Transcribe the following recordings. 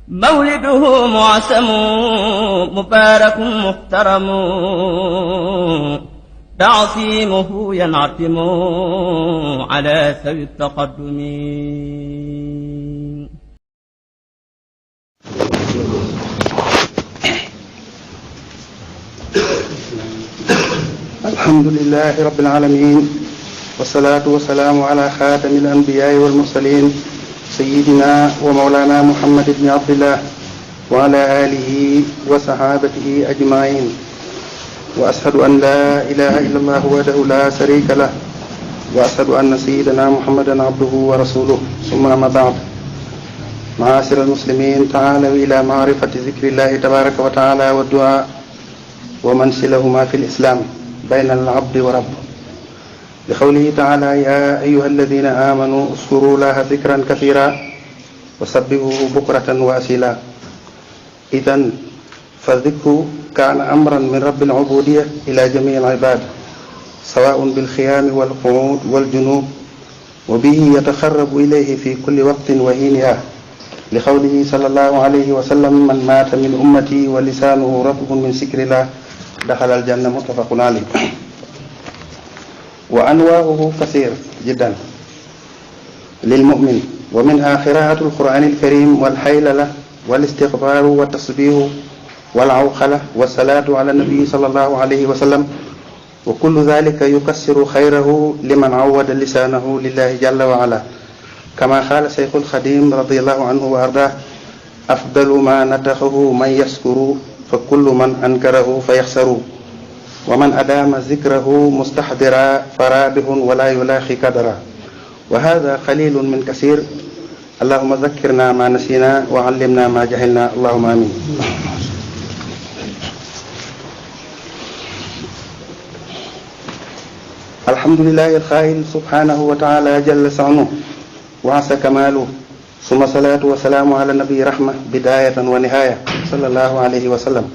مولده معسم مبارك محترم تعصيمه ينعتم على ذوي التقدم. الحمد لله رب العالمين والصلاة والسلام على خاتم الأنبياء والمرسلين سيدنا ومولانا محمد بن عبد الله وعلى آله وصحابته أجمعين وأشهد أن لا إله إلا الله وحده لا شريك له وأشهد أن سيدنا محمدا عبده ورسوله ثم أما بعد. معاشر المسلمين تعالوا إلى معرفة ذكر الله تبارك وتعالى والدعاء ومنزلهما في الإسلام بين العبد وربه، لقوله تعالى يا أيها الذين آمنوا اذكروا الله ذكرا كثيرا وسبحوه بكرة وأصيلا. إذن فالذكر كان أمرا من رب العبودية إلى جميع العباد سواء بالخيام والقعود والجنوب، وبه يتقرب إليه في كل وقت وحينها، لقوله صلى الله عليه وسلم من مات من أمتي ولسانه رطب من ذكر الله دخل الجنة متفق عليه. وأنواعه كثير جدا للمؤمن، ومنها قراءة القرآن الكريم والحيللة والاستغفار والتسبيح والعوقلة والصلاة على النبي صلى الله عليه وسلم، وكل ذلك يكسر خيره لمن عود لسانه لله جل وعلا، كما قال شيخ الخديم رضي الله عنه وأرضاه أفضل ما نطقه من يذكر فكل من أنكره فيخسر، ومن أدام ذكره مستحضرا فرابح ولا يلاقي قدرا، وهذا قليل من كثير. اللهم ذكرنا ما نسينا وعلمنا ما جهلنا، اللهم آمين. الحمد لله القائل سبحانه وتعالى جل شأنه وعسى كماله، ثم صلاة وسلام على النبي رحمة بداية ونهاية صلى الله عليه وسلم.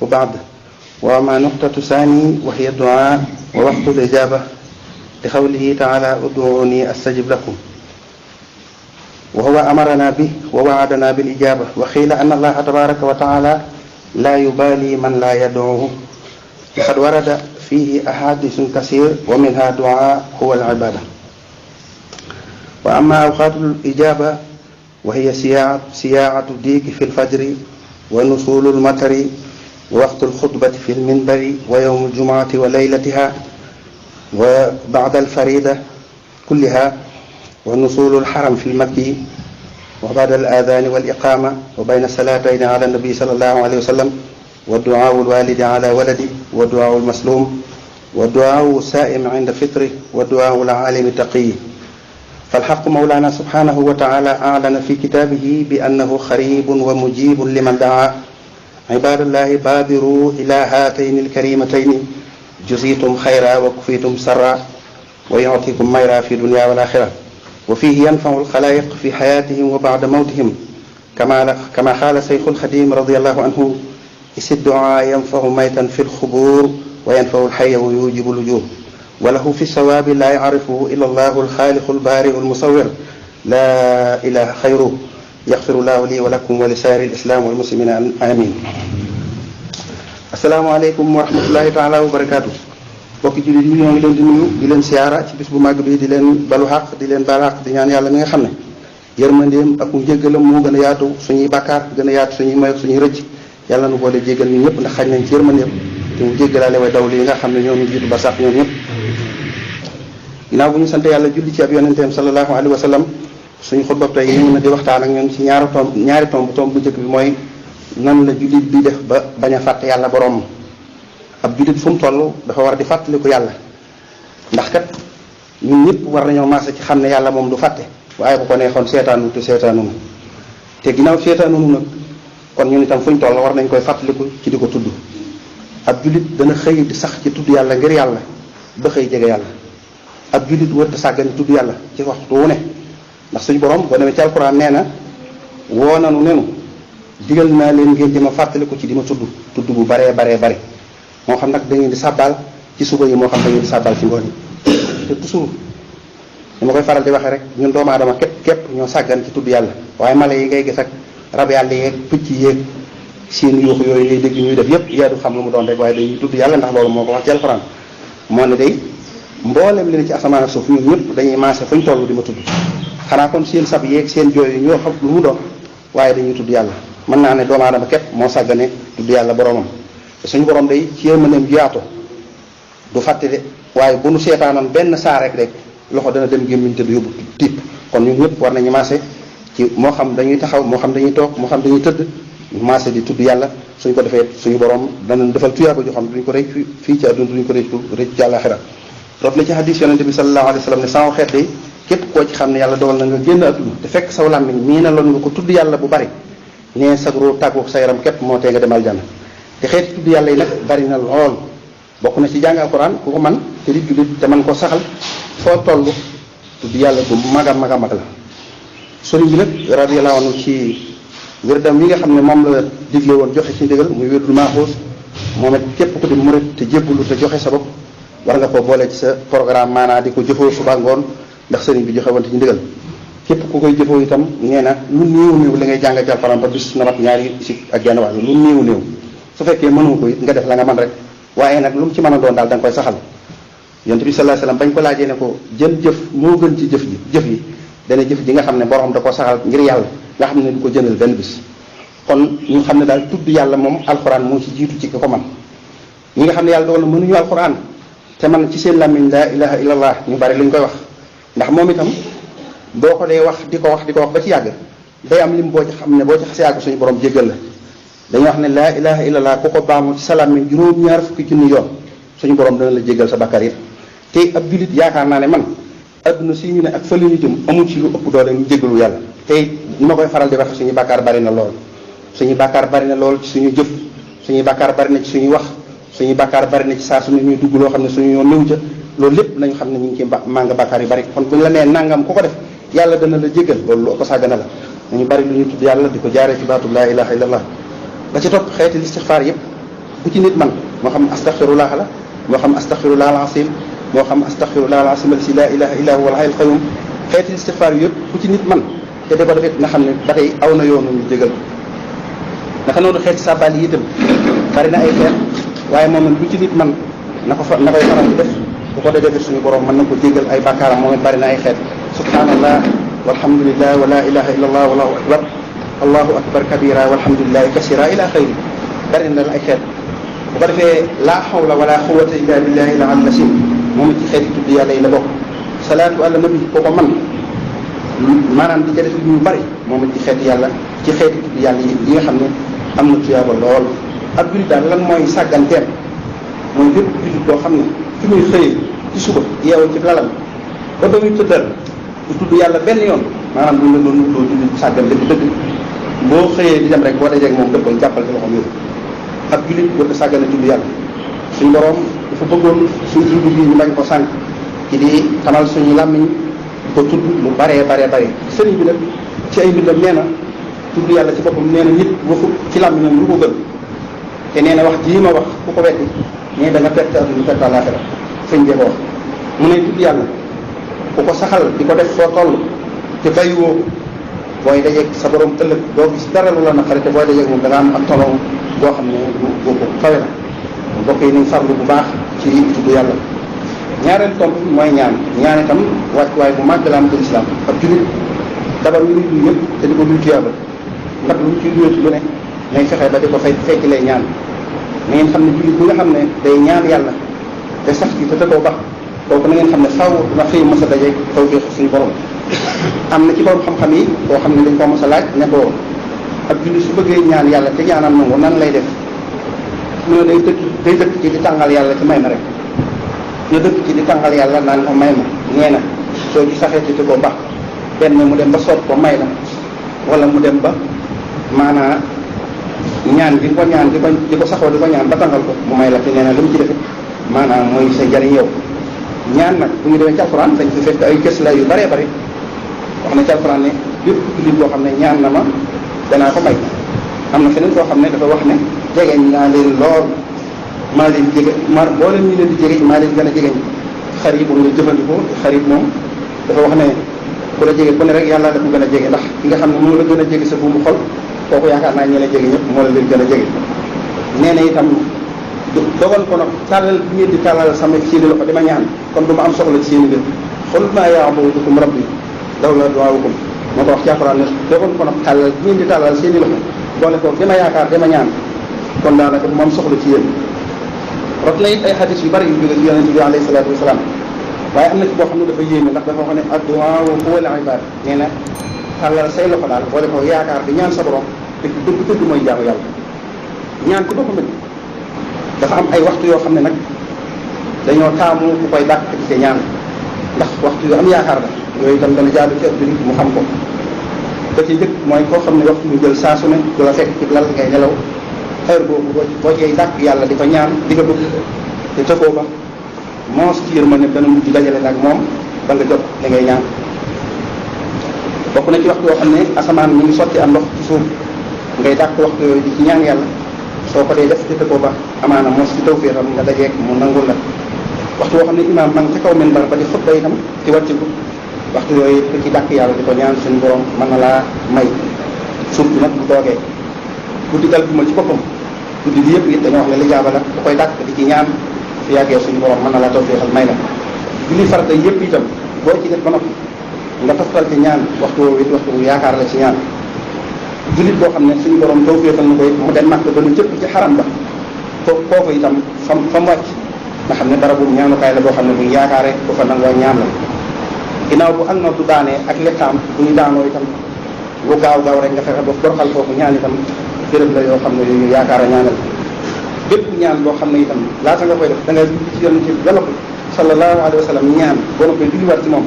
وبعد، وما نقطة ثاني وهي الدعاء ووقت الإجابة، لقوله تعالى ادعوني أستجب لكم، وهو أمرنا به ووعدنا بالإجابة. وقيل أن الله تبارك وتعالى لا يبالي من لا يدعوه، لقد ورد فيه أحاديث كثير ومنها دعاء هو العبادة. وأما أوقات الإجابة وهي سياعة الديك في الفجر ونزول المطر ووقت الخطبة في المنبر ويوم الجمعة وليلتها وبعد الفريدة كلها ونزول الحرم في المكي وبعد الآذان والإقامة وبين الصلاتين على النبي صلى الله عليه وسلم، والدعاء الوالد على ولده، والدعاء المسلوم، والدعاء السائم عند فطره، والدعاء العالم التقي. فالحق مولانا سبحانه وتعالى أعلن في كتابه بأنه قريب ومجيب لمن دعا. عباد الله بادروا إلى هاتين الكريمتين جزيتم خيرا وكفيتم سرا ويعطيكم ميرا في الدنيا والآخرة، وفيه ينفع الخلائق في حياتهم وبعد موتهم، كما قال شيخ الخديم رضي الله عنه إذ الدعاء ينفع ميتا في الخبور وينفع الحي ويوجب الوجوه، وله في الثواب لا يعرفه إلا الله الخالق البارئ المصور لا إله خيره. يغفر الله لي ولكم ولسائر الإسلام والمسلمين آمين. السلام عليكم ورحمة الله تعالى وبركاته. bokki jullit yi ñoo ngi leen di nuyu di leen siyaara ci bis bu màgg bi, di leen balu xaq, di leen baal xaq, di ñaan yàlla mi nga xam ne yërmandeem ak njéggalam moo gën a yaatu suñuy bàkkaar, gën a yaatu suñuy may ak suñuy rëcc. yàlla nu boole jéggal ñun ñëpp ndax xañ nañ ci yërmandeem, te mu jéggalaale way daw li nga xam ne ñoo ñu jiitu ba sax ñoom ñëpp. ginnaaw bu ñu sant yàlla julli ci ab yonenteem sallallahu alayhi wa sallam, suñu xutba tey ñu na di waxtaan ak ñun ci ñaari tomb bu njëkk bi mooy nan la jullit bi def ba bañ a fàtte yàlla borom. ab jullit fu mu toll dafa war di fàttaliku yàlla, ndax kat ñun ñëpp war nañoo maase ci xam ne yàlla moom du fàtte, waaye bu ko neexoon seetaanu te seetaanunu, te ginnaaw seetaanunu nag kon ñun itam fuñ toll war nañ koy fàttaliku ci di ko tudd. ab jullit dana xëy di sax ci tudd yàlla ngir yàlla ba xëy jege yàlla. ab jullit wër te sàggane tudd yàlla ci waxtu wu ne, ndax suñu borom boo demee ci alquran nee na woo nanu nenu digal naa leen ngeen di ma fàttaliku ci di ma tudd bu baree bare, moo xam nag da ngeen di sàbbaal ci suba yi, moo xam da ngeen di sàbbaal ci ngoon yi. te toujours ni ma koy faral di waxee rek, ñun doomu aadama képp ñoo sàggan ci tudd yàlla, waaye mala yi ngay gis ak rab yàlla yeeg picc yeeg seen yuux yooyu ngay dégg ñuy def yépp yaa du xam lu mu doon rek waaye dañuy tudd yàlla ndax loolu moo ko wax ci alxuraan moo ne day mboolem li ne ci asamaan ak suuf ñun ñëpp dañuy maase fuñ toll di ma tudd xanaa kon seen sab yeeg seen jooy yi ñoo xam lu mu doon waaye dañuy tudd yàlla mën naa ne doomu aadama képp moo sàggane tudd yàlla boromam te suñu borom day ci yërmandeem yaatu du fàtte de waaye bu nu seetaanoon benn saa rek loxo dana dem gémmiñ te du yóbbu tipp kon ñun ñëpp war nañu maase ci moo xam dañuy taxaw moo xam dañuy toog moo xam dañuy tëdd maase di tudd yàlla suñ ko defee suñu borom dana defal tuyaaba joo xam duñ ko rëcc fii ci àdduna duñ ko rëcc ci àllaaxira rot na ci hadis yonente bi sallallahu alayhi wa sallam ne sama xeet de képp koo ci xam ne yàlla dogal na nga génn àdduna te fekk saw làmmiñ mii na loon nga ko tudd yàlla bu bari nee sagro tàggoog sa yaram képp moo tee nga demal jànn te xeeti tudd yàlla yi nag bari na lool bokk na ci jàng alquran ku ko man te di jullit te man ko saxal foo toll tudd yàlla bu mag a mag a mag la sëriñ bi nag radiyallahu anhu ci wérdam yi nga xam ne moom la digle woon joxe ci ndigal muy wérdul maaxuus moom it képp ku di murit te jébbalu te joxe sa bopp war nga ko boole ci sa programme maanaa di ko jëfoo suba ngoon ndax sëriñ bi joxe woon ci ndigal képp ku koy jëfoo itam nee na lu néew la ngay jàng ci alxuraan ba bis na mat ñaari si ak genn wàll lu néew su fekkee mënoo ko it nga def la nga man rek waaye nag lu mu ci mën a doon daal da nga koy saxal yonent bi sallallahu alayhi wasallam bañ ko laajee ne ko jën jëf moo gën ci jëf yi dana jëf ji nga xam ne borom da ko saxal ngir yàlla nga xam ne du ko jëndal benn bis kon ñu xam ne daal tudd yàlla moom alxuraan moo ci jiitu ci ki ko man ñi nga xam ne yàlla dogal na mënuñu alxuraan te man ci seen làmmiñ laa ilaha illallah ñu bari lu ñu koy wax ndax moom itam boo ko dee wax di ko wax ba ci yàgg day am lim boo ci xam ne boo ci xasee yàgg suñu borom jéggal la dañuy wax ne laa ilaha illallah ku ko baamu ci sa làmmiñ juróom-ñaar fukki junni yoon suñu borom dana la jéggal sa bakkar yi te ab jullit yaakaar naa ne man adduna si ñu ne ak fële ñu jëm amul ci lu ëpp doole ñu jéggalu yàlla te ni ma koy faral di wax suñu bàkkaar bari na lool suñu bàkkaar bari na lool ci suñu jëf suñu bàkkaar bari na ci suñu wax suñu bàkkaar bari na ci saa suñu ñuy dugg loo xam ne suñu yoon néew ca loolu lépp nañu xam ne ñu ngi ci mànga bàkkaar yu bari kon buñu la nee nangam ku ko def yàlla dana la jéggal loolu lu ko sàggana la nañu bari lu ñuy tudd yàlla di ko jaaree ci baatu laa ilaha illallah ba ci topp xeeti istixfaar yëpp bu ci nit man moo xam astaxfirullah la moo xam astaxfirullah al-asim moo xam astaxfirullah al-asim si laa ilaha illa huwa al-hayyul qayyum xeeti istixfaar yëpp bu ci nit man te da ko defee nga xam ne ba tey aw na yoonu ñu jégal naka noonu xeeti sàbbaal yi itam bari na ay xeet waaye moom bu ci nit man na koy faral di def bu ko defee suñu borom mën na ko jégal ay bàkkaaram moom it bari na ay xeet subhanallah walhamdulillah wa la ilaha illa allah wallahu akbar allahu akbar kabira walhamdulillahi kasira ila xayri bari na ay xeet bu ko defee laa hawla wala quwwata illa billahi al-aliyyil azim moom it ci xeeti tudd yàlla yi la bokk salaatu ala nabi ko ko man maanaam di ca def lu ñu bari moom it ci xeeti yàlla ci xeeti tudd yàlla yi nga xam ne am na tuyaaba lool ab jullit daal lan mooy sàgganteem mooy bépp jullit boo xam ne fi muy xëyee ci suba yeewu ci lalam ba ba muy tëddal du tudd yàlla benn yoon maanaam duñ la doon doo jullit sàggan lépp dëgg boo xëyee di dem rek boo dajeeg moom dëppal jàppal ci loxoom yóbbu ab jullit warta sàggane tudd yàlla suñu borom dafa bëggoon suñu dund bi ñu bañ ko sànq ci di xamal suñu làmmiñ di ko tudd lu baree sëriñ bi nag ci ay mbindam nee na tudd yàlla ci boppam nee na nit waxu ci làmmiñam lu ko gën te nee na wax jii ma wax ku ko weddi nee da nga perte àdduna perte àllaaxira sëñ bee ko wax mu ne tudd yàlla ku ko saxal di ko def foo toll te bàyyiwoo booy dajeeg sa borom ëllëg doo gis dara lu la naqari te booy dajeeg moom da nga am ak tono boo xam ne bu kawe la mbokk yi nañ farlu bu baax ci tudd yàlla ñaareel tomb mooy ñaan itam wàccuwaay bu màgg la am ci lislaam ab jullit dabal ñu nit ñëpp te di ko dul tuyaaba ndax lu mu ciy duwétu lu ne nay fexe ba di ko fekk lay ñaan na ngeen xam ne jullit bi nga xam ne day ñaan yàlla te sax ci te tëddoo bax kooku na ngeen xam ne faaw na xëy mos a dajeeg taw bi suñu borom am na ci borom xam-xam yi koo xam ne dañ ko mos a laaj ne ko ab jullit su bëggee ñaan yàlla te ñaanam nangu nan lay def mu ne day dëkk ci di tàngal yàlla ci may ma rek na dëkk ci di tàngal yàlla naan ko may ma nee na soo ci saxee ci ko baax benn mu dem ba soot ko may la wala mu dem ba maanaa ñaan di ko ñaan di ko saxoo di ko ñaan ba tàngal ko mu may la te nee na lu mu ci defit maanaam mooy sa njariñ yow ñaan nag bu ñu demee ci alxuraan dañ fi fekk ay kës la yu baree bari wax na ci alxuraan ne bépp jullit boo xam ne ñaan na ma danaa ko may am na feneen koo xam ne dafa wax ne jegeñ naa leen lool maa leen jege boo leen ñu leen di jegeñ maa leen gën a jegeñ xarit bu nga jëfandikoo xarit moom dafa wax ne ku la jege ku ne rek yàlla la ko gën a jege ndax ki nga xam ne moom la gën a jege sa buumu xol kooku yaakaar naa ñi la jege ñëpp moo la leen gën a jege. nee na itam dogal ko nag tàllal bi ngeen di tàllal sama seeni loxo dama ñaan kon du ma am soxla ci seeni mbir xul maa ya'budukum rabbi lawlaa du'aa'ukum moo ko wax ci Alxuraan ne dogal ko nag tàllal bi ngeen di tàllal seeni loxo boole ko dama yaakaar dama ñaan kon daanaka du ma am soxla ci yéen. rot na it ay xadis yu bari yu jóge ci yonente bi alayhi salaatu wasalaam waaye am na ci boo xam ne dafa yéeme ndax dafa wax ne ad-du'aa huwa al-ibaada nee na tàllal say loxo daal boole ko yaakaar di ñaan sa borom dëgg mooy jaamu yàlla. ñaan ci boppam dafa am ay waxtu yoo xam ne nag dañoo taamu ku koy dàq ci sa ñaan ndax waxtu yu am yaakaar la yooyu itam dana jaadu ci ëpp mu xam ko. ba ci njëkk mooy koo xam ne waxtu mu jël saa su ne du la fekk ci lal ngay nelaw heure boobu boo cay dàq yàlla di ko ñaan di ko bëgg te tëfoo ba moos ci yërmande dana mujj dajale nag moom ba nga jot li ngay ñaan. bokk na ci waxtu yoo xam ne asamaan mi ngi sotti am ndox ci suuf ngay dàq waxtu yooyu di ci ñaan yàlla soo ko dee def ci tëfoo ba amaana moos ci tawfeexam nga dajeeg mu nangul la. waxtu woo xam ne imaam ma ngi ca kaw minbar ba di xutba itam ci wàcciku waxtu yooyu ku ci dàq yàlla di ko ñaan suñu borom mën na laa may surtout nag bu toogee. guddi aljuma ci boppam guddi gi yëpp it dañoo wax ne lijaaba la da koy dàq di ci ñaan su yàggee suñu borom mën na laa tawfeexal may la. julli farata yëpp itam boo ci def ba noppi nga toftal ci ñaan waxtu woowu it waxtu yaakaar la ci ñaan. jullit boo xam ne suñu borom tawfeexal na koy mu dem màkk ba lu jëpp ci xaram ba foofu itam fam wàcc nga xam ne barabu ñaanukaay la boo xam ne buñ yaakaaree bu fa nangoo ñaan la. ginnaaw bu ak noddu daanee ak liqaam bu ñu daanoo itam bu gaaw rek nga fexe ba borxal foofu ñaan itam béréb la yoo xam ne yooyu yaakaar a ñaanal. bépp ñaan boo xam ne itam laata nga koy def da nga ci yonent bi ba noppi sallallahu alayhi wa sallam ñaan boo noppee julliwaat ci moom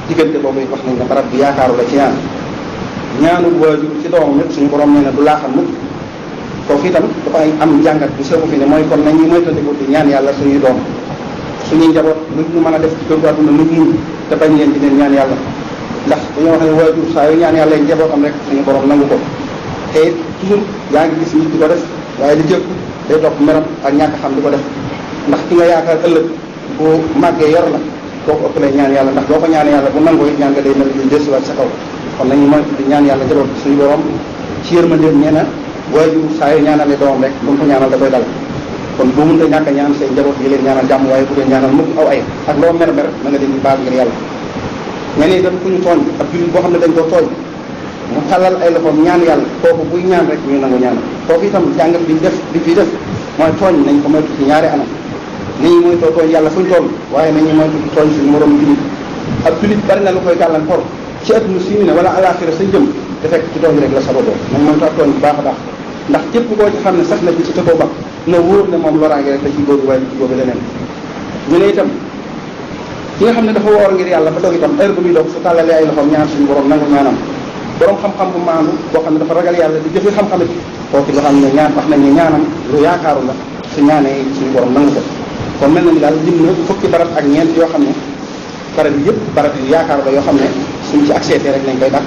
diggante boobu wax nañ ne barab bi yaakaaru la ci ñaan. ñaanu waajur ci doomam it suñu borom nee na du laaxal mukk foofu itam dafa am njàngat bu seeku fi ne mooy kon nañuy moytandiku di ñaan yàlla suñuy doom suñuy njaboot lu ñu mën a def ci kër gu àdduna lu muñ te bañ leen di leen ñaan yàlla ndax dañoo wax ne waajur saa yu ñaan yàlla njabootam rek suñu borom nangu ko te toujours yaa ngi gis nit di ko def waaye li jëpp day topp meram ak ñàkk xam di ko def ndax ki nga yaakaar ëllëg bu màggee yor la boo ko ëppalee ñaan yàlla ndax boo ko ñaan yàlla bu nangoo it ñaan nga day mel ni desiwaat sa kaw kon nañu moytu di ñaan yàlla njaboot suñu borom ci yërmandeem nee na waajur saa yu ñaanalee doomam rek bu mu ko ñaanal da koy dal kon boo mënta ñàkk a ñaan say njaboot yi leen ñaanal jàmm waaye bu leen ñaanal mukk aw ay ak loo mer na nga leen di baal ngir yàlla. ñeneen itam ku ñu tooñ ab jullit boo xam ne dañ koo tooñ mu tàllal ay loxoom ñaan yàlla kooku buy ñaan rek ñu nangu ñaanal kooku itam jàngat bi fi def mooy tooñ nañ ko moytu ci ñaari anam nit ñi moytoo tooñ yàlla fuñ toll waaye nañu moytu ci tooñ suñu moroom jullit ab jullit bari na lu koy gàllankoor ci àdduna si ne wala alaxira sa jëm te fekk ci tooñ rek la sababoo nañ moytu ak tooñ bu baax a baax ndax képp koo ci xam ne sax na ci tëkoo ba na wóor ne moom loraange rek la ci góobi waaye du ci góobi leneen. ñu ne itam ki nga xam ne dafa woor ngir yàlla ba doog itam heure bu muy doog su tàllalee ay loxoom ñaan suñu borom nangu ñaanam borom xam-xam bu maandu boo xam ne dafa ragal yàlla di jëfe xam-xamit kooku nga xam ne ñaan wax nañ ne ñaanam lu yaakaaru la su ñaanee suñu borom nangu ko kon mel na ni daal lim na fukki barab ak ñeent yoo xam ne barab yi yëpp barab yu yaakaar la yoo xam ne suñ ci accepté rek lañ koy dàq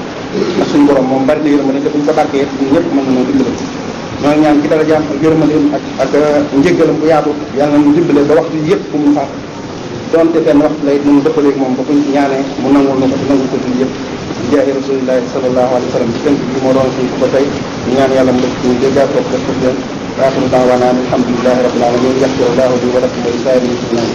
ndax suñu borom moom bari na yërmande te buñ ko dàkkee ñun ñëpp mën nañoo dimbale ñoo ñaan ci dara jaam ak yërmandeem ak njéggalam bu yaatu yàlla nañu dimbale ba waxtu yëpp bu mu faat doonte benn waxtu lay mënu dëppaleeg moom ba buñ ci ñaanee mu nangul na ko ci nangul ko ci yëpp di jaahi rasulillahi sallallahu alayhi wa sallam ci tënk bi moo doon suñ ko ba tey ñu ñaan yàlla mu def ci ñu déggaa toog def ko leen wa axiru daawaana alhamdulillahi rabbil alamin yaxfirullahu li wa lakum wa li saa'iril muslimin